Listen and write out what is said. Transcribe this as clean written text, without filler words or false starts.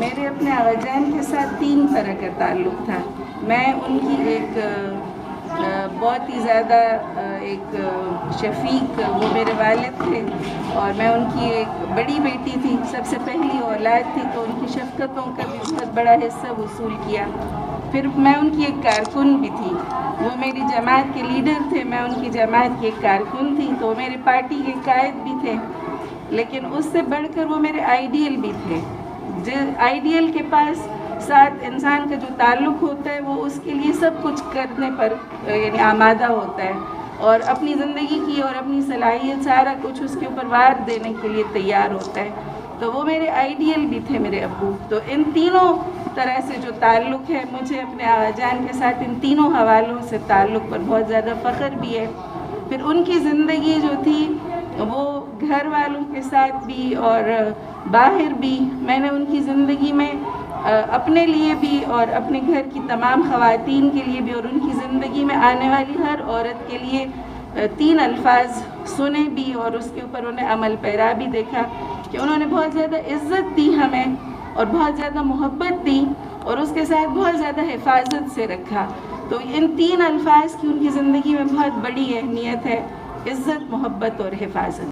میرے اپنے والدین کے ساتھ 3 طرح کا تعلق تھا. میں ان کی ایک بہت ہی زیادہ ایک شفیق وہ میرے والد تھے، اور میں ان کی ایک بڑی بیٹی تھی، سب سے پہلی اولاد تھی، تو ان کی شفقتوں کا بھی بہت بڑا حصہ وصول کیا. پھر میں ان کی ایک کارکن بھی تھی. وہ میری جماعت کے لیڈر تھے، میں ان کی جماعت کی ایک کارکن تھی، تو وہ میری پارٹی کے قائد بھی تھے. لیکن اس سے بڑھ کر وہ میرے آئیڈیل بھی تھے. آئیڈیل کے پاس ساتھ انسان کا جو تعلق ہوتا ہے وہ اس کے لیے سب کچھ کرنے پر یعنی آمادہ ہوتا ہے، اور اپنی زندگی کی اور اپنی صلاحیت سارا کچھ اس کے اوپر وار دینے کے لیے تیار ہوتا ہے. تو وہ میرے آئیڈیل بھی تھے میرے ابو. تو ان تینوں طرح سے جو تعلق ہے مجھے اپنے آبا جان کے ساتھ، ان تینوں حوالوں سے تعلق پر بہت زیادہ فخر بھی ہے. پھر ان کی زندگی جو تھی وہ گھر والوں کے ساتھ بھی اور باہر بھی، میں نے ان کی زندگی میں اپنے لیے بھی اور اپنے گھر کی تمام خواتین کے لیے بھی اور ان کی زندگی میں آنے والی ہر عورت کے لیے 3 الفاظ سنے بھی، اور اس کے اوپر انہیں عمل پیرا بھی دیکھا کہ انہوں نے بہت زیادہ عزت دی ہمیں اور بہت زیادہ محبت دی، اور اس کے ساتھ بہت زیادہ حفاظت سے رکھا. تو ان 3 الفاظ کی ان کی زندگی میں بہت بڑی اہمیت ہے: عزت، محبت اور حفاظت.